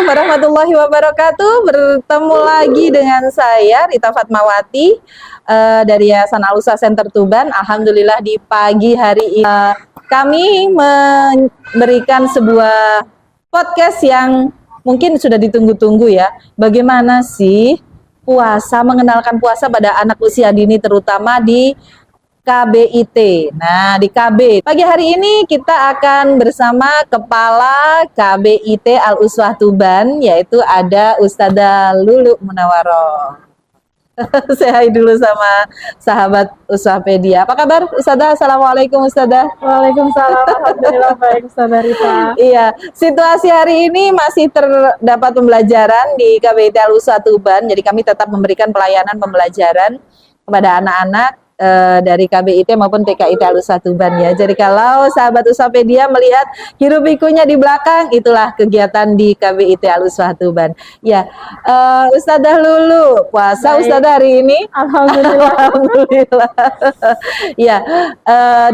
Waalaikumsalam warahmatullahi wabarakatuh. Bertemu lagi dengan saya Rita Fatmawati dari Yayasan Al-Usaha Center Tuban. Alhamdulillah di pagi hari ini kami memberikan sebuah podcast yang mungkin sudah ditunggu-tunggu ya. Bagaimana sih puasa, mengenalkan puasa pada anak usia dini terutama di KBIT. Nah, di KB. Pagi hari ini kita akan bersama Kepala KBIT Al-Uswah Tuban, yaitu ada Ustadzah Lulu Munawaroh. Saya hai dulu sama sahabat Uswahpedia. Apa kabar Ustadzah? Assalamualaikum Ustadzah. Waalaikumsalam. Alhamdulillah baik Ustadzah Rita. Iya, situasi hari ini masih terdapat pembelajaran di KBIT Al-Uswah Tuban. Jadi kami tetap memberikan pelayanan pembelajaran kepada anak-anak dari KBIT maupun TKIT Al-Uswah Tuban ya. Jadi kalau sahabat Uswahpedia melihat hirup pikuknya di belakang, itulah kegiatan di KBIT Al-Uswah Tuban. Ya, Ustadzah Lulu, puasa Baik. Ustadzah hari ini? Alhamdulillah. Alhamdulillah. Ya,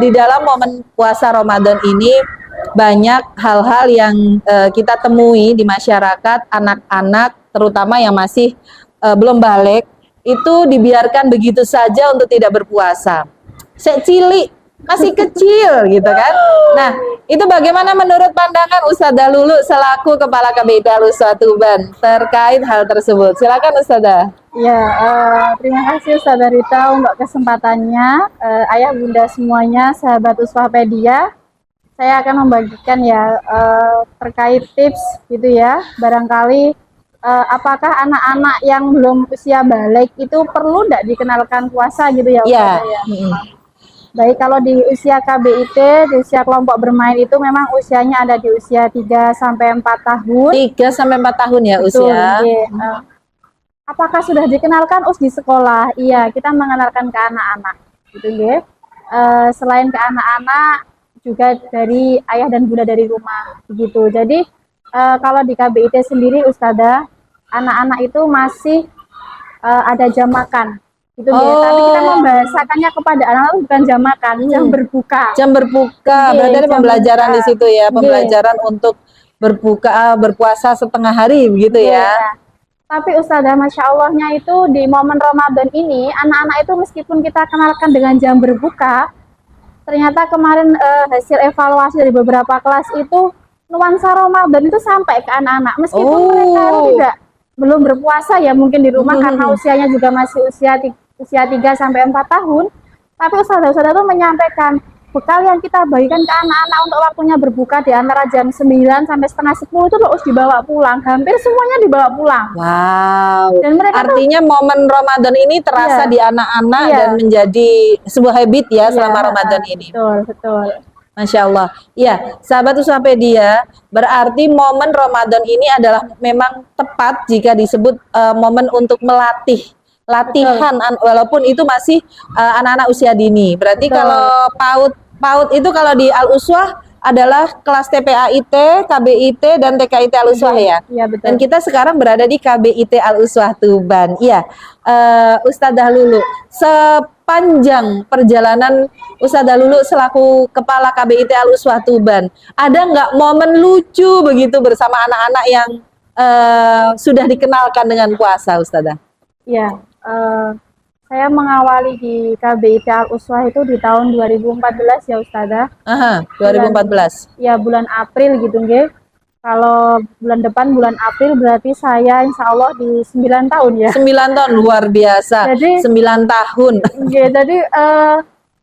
di dalam momen puasa Ramadan ini banyak hal-hal yang kita temui di masyarakat, anak-anak terutama yang masih belum balik, itu dibiarkan begitu saja untuk tidak berpuasa. Sek cilik, masih kecil gitu kan. Nah, itu bagaimana menurut pandangan Ustadzah Lulu selaku Kepala KBIT Al-Uswah Tuban terkait hal tersebut? Silakan Ustadzah. Ya, terima kasih Ustadzah Rita untuk kesempatannya. Ayah bunda semuanya, sahabat Uswahpedia, saya akan membagikan ya terkait tips gitu ya. Barangkali apakah anak-anak yang belum usia balik itu perlu tidak dikenalkan puasa gitu ya Ustadzah ya? Baik, kalau di usia KBIT, di usia kelompok bermain itu memang usianya ada di usia 3 sampai 4 tahun. 3 sampai 4 tahun ya. Betul, usia. Apakah sudah dikenalkan di sekolah? Iya, kita mengenalkan ke anak-anak gitu nggih. Selain ke anak-anak juga dari ayah dan bunda dari rumah begitu. Jadi kalau di KBIT sendiri Ustadzah, anak-anak itu masih ada jam makan gitu ya. Tapi kita membahasakannya kepada anak-anak bukan jam makan, jam berbuka. Jam berbuka, berarti ada pembelajaran di situ ya, pembelajaran untuk berpuasa setengah hari begitu ya. Tapi Ustadzah, Masya Allahnya itu di momen Ramadan ini, anak-anak itu meskipun kita kenalkan dengan jam berbuka, ternyata kemarin hasil evaluasi dari beberapa kelas itu nuansa Ramadan itu sampai ke anak-anak meskipun mereka tidak belum berpuasa ya mungkin di rumah karena usianya juga masih usia 3 sampai 4 tahun. Tapi Ustadzah itu menyampaikan bekal yang kita bagikan ke anak-anak untuk waktunya berbuka di antara jam 9 sampai setengah 10 itu harus dibawa pulang. Hampir semuanya dibawa pulang. Wow. Dan mereka artinya momen Ramadan ini terasa di anak-anak dan menjadi sebuah habit ya selama Ramadan ini. Betul, betul. Masya Allah. Iya, sahabat Uswahpedia, berarti momen Ramadan ini adalah memang tepat jika disebut momen untuk latihan, walaupun itu masih anak-anak usia dini. Berarti kalau PAUD itu kalau di Al-Uswah adalah kelas TPAIT, KBIT, dan TKIT Al-Uswah ya? Iya, betul. Dan kita sekarang berada di KBIT Al-Uswah Tuban. Iya, Ustadzah Lulu, sepanjang perjalanan Ustadzah Lulu selaku Kepala KBIT Al-Uswah Tuban, ada nggak momen lucu begitu bersama anak-anak yang sudah dikenalkan dengan puasa, Ustadzah? Iya, saya mengawali di KBIT Al-Uswah itu di tahun 2014 ya Ustadzah. 2014. Ya, bulan April gitu nggih. Kalau bulan depan bulan April berarti saya insya Allah di 9 tahun ya. 9 tahun, luar biasa. Jadi 9 tahun. Jadi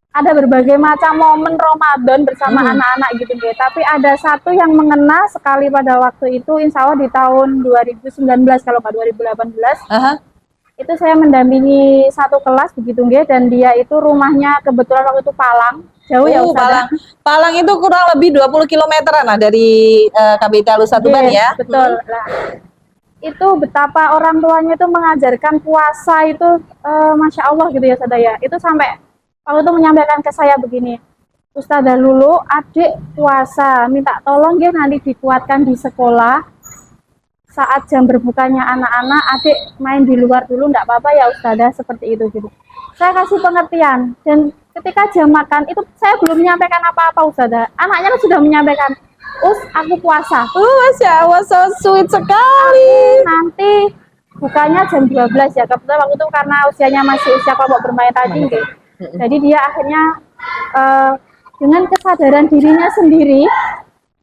ada berbagai macam momen Ramadan bersama anak-anak gitu nggih. Tapi ada satu yang mengena sekali pada waktu itu insya Allah di tahun 2019 kalau nggak 2018. Itu saya mendampingi satu kelas begitu nggih, dan dia itu rumahnya kebetulan waktu itu Palang. Jauh ya Ustadzah. Palang itu kurang lebih 20 kilometeran lah dari KBIT Al-Uswah Tuban ya. Betul. Nah, itu betapa orang tuanya itu mengajarkan puasa itu Masya Allah gitu ya Ustadzah ya. Itu sampai waktu itu menyampaikan ke saya begini, Ustadzah Lulu, adik puasa, minta tolong ya nanti dikuatkan di sekolah. Saat jam berbukanya anak-anak, adik main di luar dulu, enggak apa-apa ya Ustadzah, seperti itu gitu. Saya kasih pengertian, dan ketika jam makan itu saya belum menyampaikan apa-apa Ustadzah. Anaknya sudah menyampaikan, Us, aku puasa. Masya Allah, so sweet sekali. Nanti bukanya jam 12 ya. Kebetulan waktu itu karena usianya masih usia kelompok bermain tadi, gitu. Jadi dia akhirnya dengan kesadaran dirinya sendiri,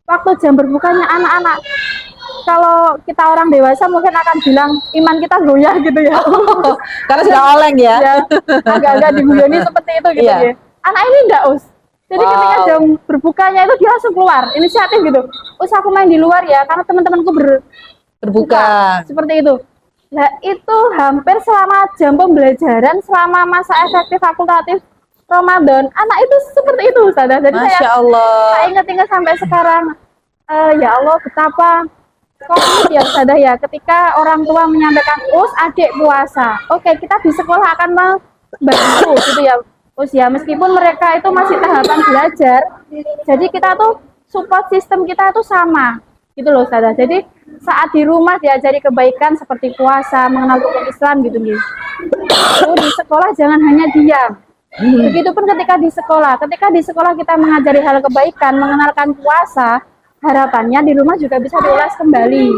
waktu jam berbukanya anak-anak, kalau kita orang dewasa mungkin akan bilang iman kita goyah gitu ya. Karena sudah oleng ya. Ya, agak-agak diguyoni seperti itu gitu Iya. ya. Anak ini enggak, Us. Jadi ketika jam berbukanya itu dia langsung keluar, inisiatif gitu. Us, aku main di luar ya, karena teman-temanku Berbuka. seperti itu. Nah, itu hampir selama jam pembelajaran, selama masa efektif fakultatif Ramadan, anak itu seperti itu, Ustazah. Jadi Masya saya Allah. ingat-ingat sampai sekarang. Ya Allah, betapa kok ya Ustazah ya, ketika orang tua menyampaikan, Us, adik puasa. Oke, kita di sekolah akan membantu gitu ya, Us ya. Meskipun mereka itu masih tahapan belajar, jadi kita tuh support sistem kita itu sama gitu loh, Ustazah. Jadi saat di rumah diajari kebaikan seperti puasa, mengenal hukum Islam gitu nih. Di sekolah jangan hanya diam. Begitupun ketika di sekolah kita mengajari hal kebaikan, mengenalkan puasa, harapannya di rumah juga bisa diulas kembali.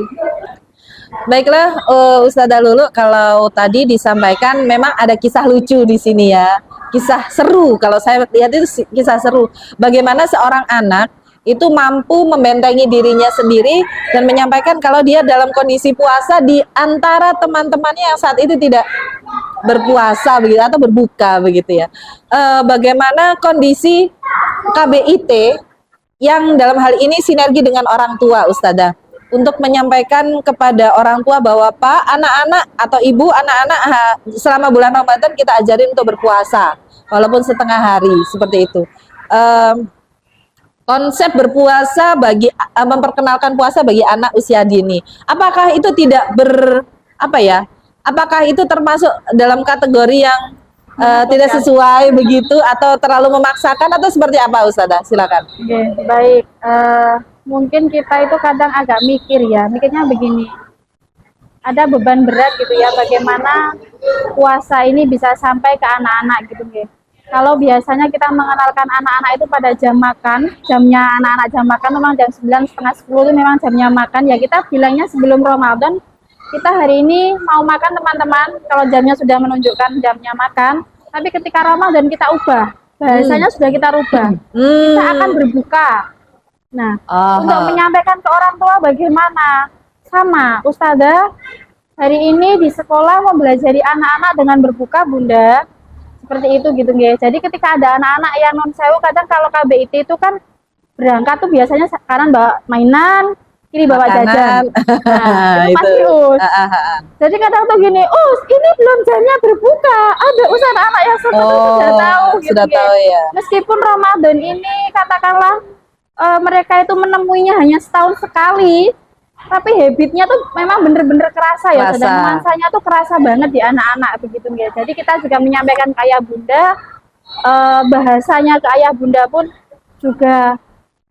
Baiklah, Ustazah Lulu, kalau tadi disampaikan memang ada kisah lucu di sini ya. Kisah seru, kalau saya lihat itu kisah seru. Bagaimana seorang anak itu mampu membentengi dirinya sendiri dan menyampaikan kalau dia dalam kondisi puasa di antara teman-temannya yang saat itu tidak berpuasa begitu atau berbuka begitu ya. Bagaimana kondisi KBIT yang dalam hal ini sinergi dengan orang tua, Ustazah, untuk menyampaikan kepada orang tua bahwa Pak, anak-anak atau Ibu, anak-anak selama bulan Ramadan kita ajarin untuk berpuasa walaupun setengah hari seperti itu. Konsep berpuasa bagi memperkenalkan puasa bagi anak usia dini. Apakah itu tidak apakah itu termasuk dalam kategori yang tidak sesuai begitu atau terlalu memaksakan atau seperti apa, Ustazah? Silakan. Oke, baik. Mungkin kita itu kadang agak mikirnya begini. Ada beban berat gitu ya, bagaimana puasa ini bisa sampai ke anak-anak gitu ya. Kalau biasanya kita mengenalkan anak-anak itu pada jam makan, jamnya anak-anak jam makan memang jam 9, setengah 10 itu memang jamnya makan. Ya kita bilangnya sebelum Ramadan, kita hari ini mau makan teman-teman, kalau jamnya sudah menunjukkan jamnya makan. Tapi ketika Ramadan kita ubah, bahasanya sudah kita rubah. Kita akan berbuka. Nah, untuk menyampaikan ke orang tua bagaimana? Sama, Ustazah, hari ini di sekolah membelajari anak-anak dengan berbuka, Bunda. Seperti itu gitu guys. Jadi ketika ada anak-anak yang non sewu, kadang kalau KBIT itu kan berangkat tuh biasanya kanan bawa mainan, kiri bawa jajan. Nah, itu pasti Us. Jadi kadang tuh gini, Us, ini belum jamnya berbuka. Ada anak-anak yang seperti itu sudah tahu gitu. Sudah tahu ya. Meskipun Ramadan ini katakanlah mereka itu menemuinya hanya setahun sekali, tapi habitnya tuh memang bener-bener kerasa ya, sedang nuansanya tuh kerasa banget di anak-anak begitu ya. Jadi kita juga menyampaikan ke ayah bunda, bahasanya ke ayah bunda pun juga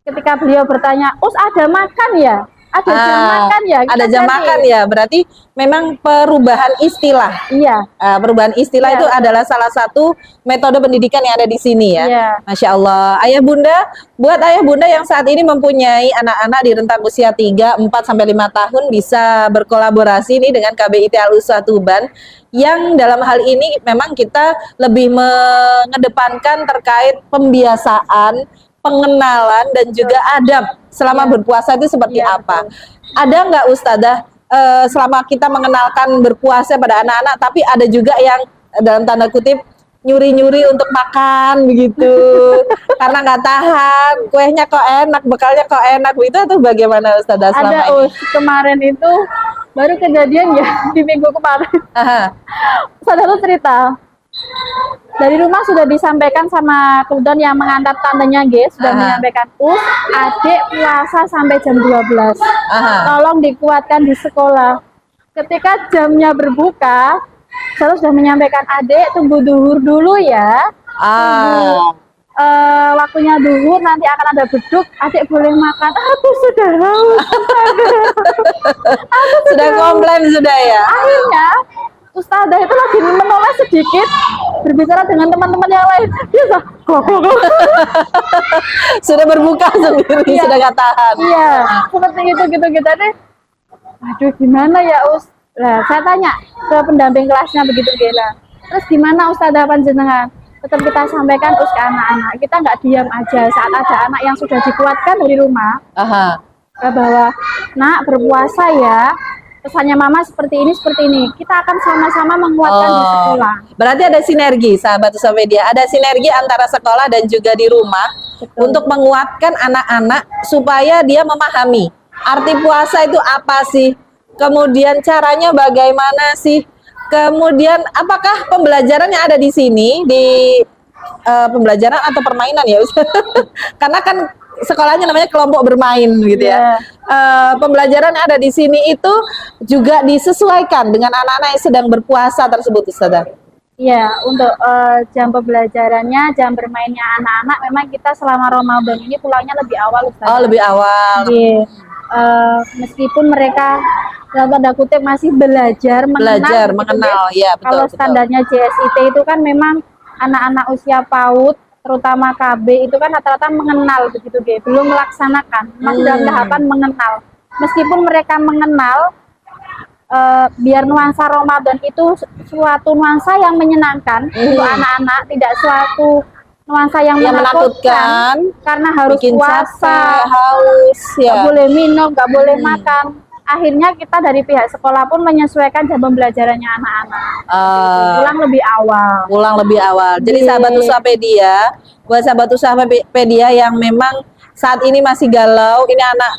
ketika beliau bertanya, Us ada makan ya? Ada jam makan ya? Ada jam makan ya, berarti memang perubahan istilah. Iya. Perubahan istilah itu adalah salah satu metode pendidikan yang ada di sini ya. Iya. Masya Allah. Ayah bunda, buat ayah bunda yang saat ini mempunyai anak-anak di rentang usia 3, 4, sampai 5 tahun bisa berkolaborasi nih dengan KBIT Al-Usaha Tuban, yang dalam hal ini memang kita lebih mengedepankan terkait pembiasaan, pengenalan dan juga adab selama berpuasa itu seperti apa. Ada nggak Ustazah selama kita mengenalkan berpuasa pada anak-anak, tapi ada juga yang dalam tanda kutip nyuri-nyuri untuk makan begitu karena nggak tahan, kuehnya kok enak, bekalnya kok enak, itu atau bagaimana Ustazah selama ini? Kemarin itu baru kejadian ya di minggu kemarin. Saudara cerita, dari rumah sudah disampaikan sama kemudian yang mengantar tantenya guys, sudah menyampaikan, Us, adik puasa sampai jam 12. Tolong dikuatkan di sekolah. Ketika jamnya berbuka, saya sudah menyampaikan, adik tunggu duhur dulu ya. Tunggu waktunya duhur, nanti akan ada beduk, adik boleh makan. Aku sudah haus. Sudah komplain sudah ya. Akhirnya Ustazah itu lagi menoleh sedikit, berbicara dengan teman-teman yang lain, dia kok Sudah berbuka sendiri, Iya. sudah nggak tahan. iya, seperti itu gitu kita nih. Aduh, gimana ya Us? Lah, saya tanya ke pendamping kelasnya begitu Gela. Terus gimana Ustazah panjenengan? Tetap kita sampaikan Us ke anak-anak. Kita nggak diam aja saat ada anak yang sudah dikuatkan dari rumah Aha. bahwa nak berpuasa ya. Pesannya mama seperti ini. Kita akan sama-sama menguatkan di sekolah. Berarti ada sinergi, sahabat Usaha Media. Ada sinergi antara sekolah dan juga di rumah. Betul. Untuk menguatkan anak-anak supaya dia memahami arti puasa itu apa sih, kemudian caranya bagaimana sih, kemudian apakah pembelajaran yang ada di sini di pembelajaran atau permainan ya Ustaz? Karena kan sekolahnya namanya kelompok bermain gitu ya. Pembelajaran yang ada di sini itu juga disesuaikan dengan anak-anak yang sedang berpuasa tersebut Ustazah. Iya, untuk jam pembelajarannya, jam bermainnya anak-anak memang kita selama Ramadan ini pulangnya lebih awal Ustazah. Oh, lebih awal. Iya. Meskipun mereka dalam tanda kutip masih belajar mengenal, gitu, ya betul. kalau betul. standarnya JSIT itu kan memang anak-anak usia PAUD terutama KB itu kan rata-rata mengenal begitu deh, belum melaksanakan, masih dalam tahapan mengenal. Meskipun mereka mengenal, biar nuansa Ramadan itu suatu nuansa yang menyenangkan untuk anak-anak, tidak suatu nuansa yang menakutkan karena harus bikin puasa, capek, haus, nggak ya. boleh minum, nggak boleh makan. Akhirnya kita dari pihak sekolah pun menyesuaikan jam pembelajarannya anak-anak. Pulang lebih awal. Pulang lebih awal. Jadi Iya. sahabat Usahapedia, buat sahabat Usahapedia yang memang saat ini masih galau, ini anak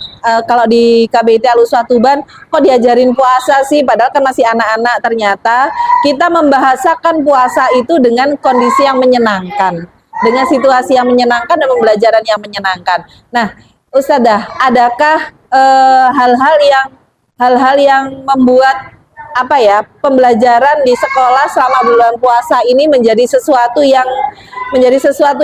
kalau di KBIT Al-Uswah Tuban kok diajarin puasa sih, padahal kan masih anak-anak. Ternyata kita membahasakan puasa itu dengan kondisi yang menyenangkan, dengan situasi yang menyenangkan dan pembelajaran yang menyenangkan. Nah, Ustazah, adakah hal-hal yang membuat apa ya, pembelajaran di sekolah selama bulan puasa ini menjadi sesuatu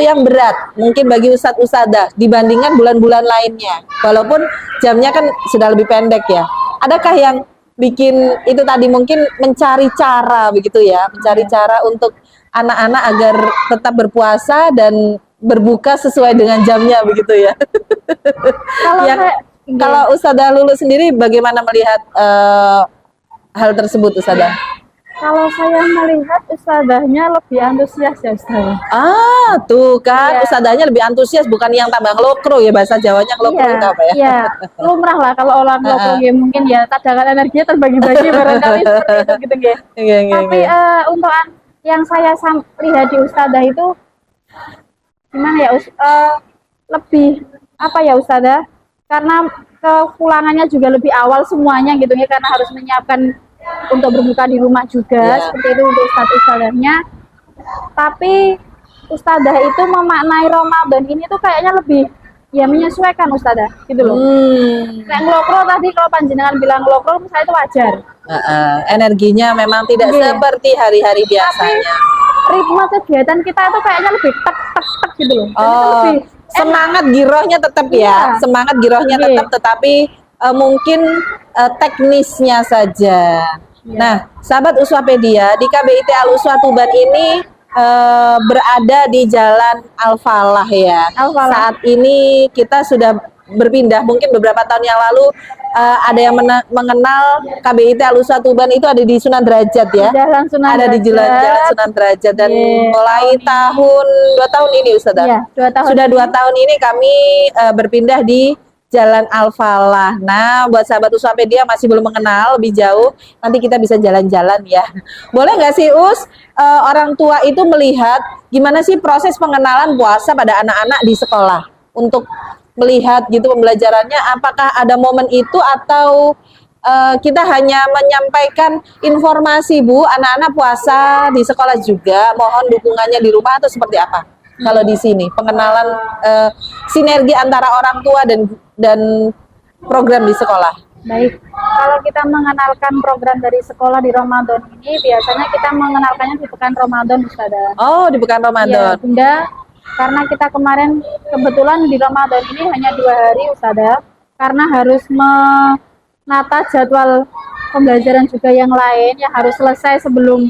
yang berat mungkin bagi ustadz-ustadzah dibandingkan bulan-bulan lainnya, walaupun jamnya kan sudah lebih pendek ya. Adakah yang bikin itu tadi, mungkin mencari cara begitu ya, mencari cara untuk anak-anak agar tetap berpuasa dan berbuka sesuai dengan jamnya begitu ya. Kalau Yang saya- kalau Ustazah Lulu sendiri bagaimana melihat hal tersebut Ustazah? Kalau saya melihat ustazahnya lebih antusias ya Ustazah. Ah, tuh kan, Iya. Ustazahnya lebih antusias, bukan yang tambah ngelokro ya, bahasa Jawanya ngelokro itu apa ya? Iya, lumrah lah kalau orang lokal ya, mungkin ya cadangan energinya terbagi-bagi barangkali seperti itu gitu ya. Iya, iya, Tapi iya. untuk yang saya lihat di ustazah itu gimana ya lebih apa ya Ustazah? Karena kepulangannya juga lebih awal semuanya gitu ya, karena harus menyiapkan untuk berbuka di rumah juga, Iya. seperti itu untuk ustadz-ustadzahnya. Tapi ustazah itu memaknai Ramadan ini tuh kayaknya lebih ya menyesuaikan ustazah gitu loh. Kayak ngelokro tadi, kalau panjenengan bilang ngelokro misalnya itu wajar. Energinya memang tidak Iya. seperti hari-hari Tapi biasanya. ritme kegiatan kita itu kayaknya lebih tek tek tek gitu loh. Dan itu Oh, lebih semangat girohnya tetap ya, Iya. semangat girohnya Iya. tetap, tetapi mungkin teknisnya saja. Iya. Nah, sahabat Uswapedia, di KBIT Al-Uswah Tuban ini berada di Jalan Al-Falah ya. Al-Falah. Saat ini kita sudah berpindah, mungkin beberapa tahun yang lalu ada yang mengenal KBIT Al-Uswah Tuban itu ada di Sunan Derajat ya. Jalan Sunan Ada di Jalan Sunan Derajat, dan Iya, mulai tahun 2 tahun ini Ustazah. Iya, 2 tahun. Sudah 2 tahun ini kami berpindah di Jalan Al-Falah. Nah, buat sahabat Uswapedia masih belum mengenal lebih jauh, nanti kita bisa jalan-jalan ya. Boleh nggak sih orang tua itu melihat gimana sih proses pengenalan puasa pada anak-anak di sekolah, untuk melihat gitu pembelajarannya, apakah ada momen itu atau kita hanya menyampaikan informasi, Bu, anak-anak puasa di sekolah juga, mohon dukungannya di rumah, atau seperti apa? Kalau di sini pengenalan sinergi antara orang tua dan program di sekolah. Baik, kalau kita mengenalkan program dari sekolah di Ramadan ini, biasanya kita mengenalkannya di pekan Ramadan, Ustazah. Oh, di pekan Iya, Ramadan. Bunda, karena kita kemarin kebetulan di Ramadan ini hanya 2 hari, Ustazah, karena harus menata jadwal pembelajaran juga yang lain yang harus selesai sebelum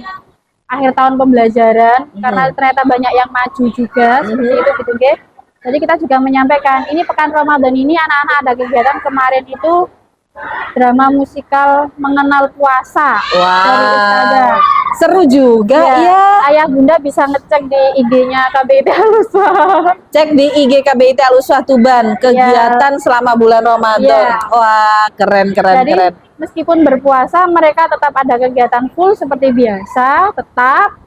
akhir tahun pembelajaran karena ternyata banyak yang maju juga seperti itu gitu nggih. Jadi kita juga menyampaikan ini pekan Ramadan ini anak-anak ada kegiatan kemarin itu drama musikal mengenal puasa dari Ustazah. Wah, seru juga ya. Ayah bunda bisa ngecek di IG-nya KBIT Al-Uswah. Cek di IG KBIT Al-Uswah Tuban, kegiatan selama bulan Ramadan. Wah, keren. Jadi meskipun berpuasa mereka tetap ada kegiatan full seperti biasa, tetap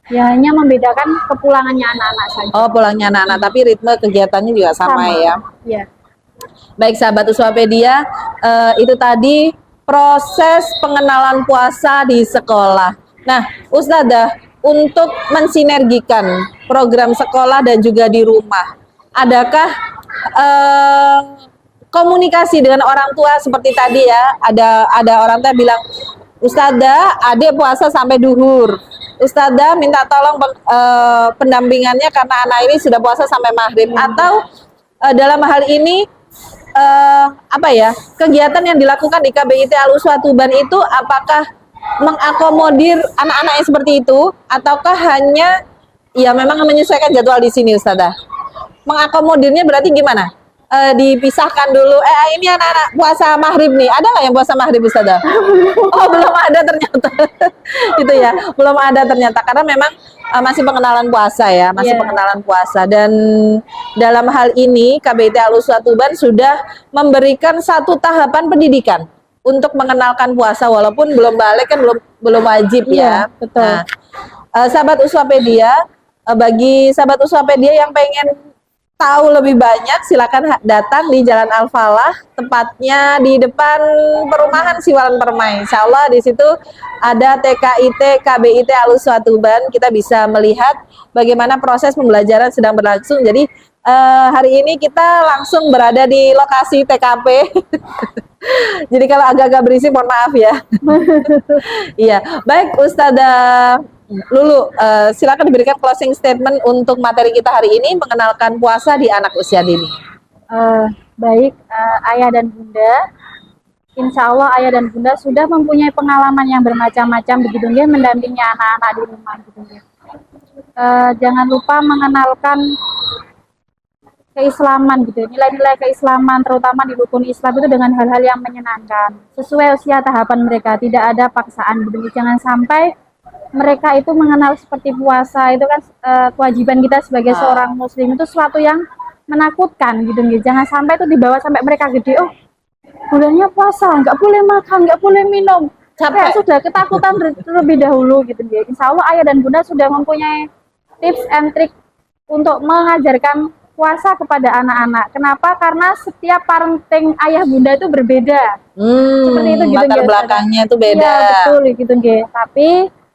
ya hanya membedakan kepulangannya anak-anak saja. Oh, pulangnya anak-anak, tapi ritme kegiatannya juga sama. Ya. Iya. Baik sahabat Uswapedia, itu tadi proses pengenalan puasa di sekolah. Nah, Ustazah, untuk mensinergikan program sekolah dan juga di rumah, adakah komunikasi dengan orang tua seperti tadi ya? Ada orang tua bilang, Ustazah, adik puasa sampai duhur. Ustazah minta tolong pendampingannya karena anak ini sudah puasa sampai maghrib. Atau dalam hal ini kegiatan yang dilakukan di KBIT Al-Uswah Tuban itu apakah mengakomodir anak-anak yang seperti itu ataukah hanya ya memang menyesuaikan jadwal di sini Ustazah? Mengakomodirnya berarti gimana? Dipisahkan dulu. Ini anak-anak puasa maghrib nih. Ada nggak yang puasa maghrib Ustazah? Oh, belum ada ternyata. Itu ya, belum ada ternyata karena memang masih pengenalan puasa ya, masih pengenalan puasa. Dan dalam hal ini KBIT Al-Uswah Tuban sudah memberikan satu tahapan pendidikan untuk mengenalkan puasa walaupun belum balik kan belum wajib ya. Betul. Nah, sahabat Uswapedia, bagi sahabat Uswapedia yang pengen tahu lebih banyak, silakan datang di Jalan Al-Falah, tepatnya di depan perumahan Siwalan Permai. Insya Allah di situ ada TKIT KBIT Al-Uswah Tuban. Kita bisa melihat bagaimana proses pembelajaran sedang berlangsung. Jadi hari ini kita langsung berada di lokasi TKP. Jadi kalau agak-agak berisik, mohon maaf ya. Iya, baik Ustazah Lulu, silakan diberikan closing statement untuk materi kita hari ini mengenalkan puasa di anak usia dini. Baik, ayah dan bunda, insya Allah ayah dan bunda sudah mempunyai pengalaman yang bermacam-macam begitu ya, mendampingi anak-anak di rumah gitu ya. Jangan lupa mengenalkan keislaman gitu, nilai-nilai keislaman terutama di rukun Islam itu dengan hal-hal yang menyenangkan sesuai usia tahapan mereka, tidak ada paksaan gitu. Jangan sampai mereka itu mengenal seperti puasa itu kan kewajiban kita sebagai seorang muslim itu sesuatu yang menakutkan gitu. Jangan sampai itu dibawa sampai mereka gede, oh bulannya puasa nggak boleh makan, nggak boleh minum, sampai sudah ketakutan terlebih dahulu gitu. Insya Allah ayah dan bunda sudah mempunyai tips and trik untuk mengajarkan puasa kepada anak-anak. Kenapa? Karena setiap parenting ayah bunda itu berbeda. Seperti itu gitu. Latar belakangnya itu beda. Iya, betul gitu nggih. Tapi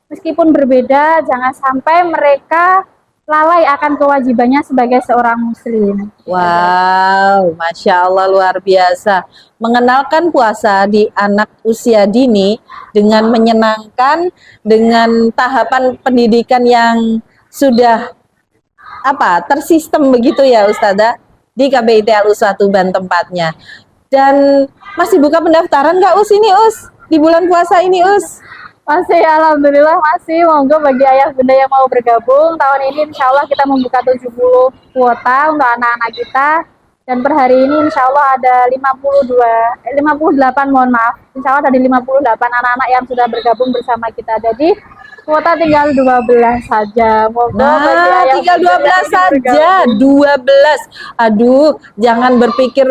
meskipun berbeda, jangan sampai mereka lalai akan kewajibannya sebagai seorang muslim. Wow, Masya Allah luar biasa. Mengenalkan puasa di anak usia dini dengan menyenangkan, dengan tahapan pendidikan yang sudah tersistem begitu ya Ustazah, di KBIT Al-Uswah Tuban tempatnya. Dan masih buka pendaftaran nggak Us ini Us? Di bulan puasa ini Us? Masih, alhamdulillah masih. Monggo bagi ayah bunda yang mau bergabung tahun ini, insya Allah kita membuka 70 kuota untuk anak-anak kita. Dan per hari ini insya Allah ada 58 mohon maaf. Insya Allah ada 58 anak-anak yang sudah bergabung bersama kita. Jadi kuota tinggal 12 saja. Monggo bagi ayah tinggal 12 saja, 12. Aduh, jangan berpikir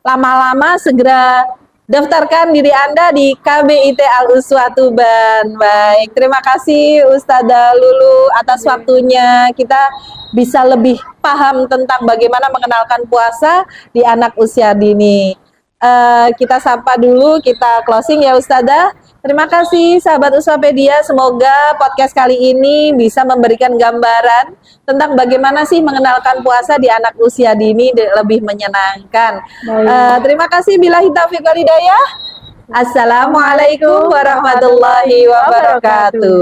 lama-lama, segera daftarkan diri Anda di KBIT Al-Uswah Tuban. Baik, terima kasih Ustazah Lulu atas waktunya. Kita bisa lebih paham tentang bagaimana mengenalkan puasa di anak usia dini. Kita sapa dulu, kita closing ya Ustazah. Terima kasih sahabat Uswapedia, semoga podcast kali ini bisa memberikan gambaran tentang bagaimana sih mengenalkan puasa di anak usia dini lebih menyenangkan. Terima kasih, billahi taufiq wal hidayah. Assalamualaikum warahmatullahi wabarakatuh.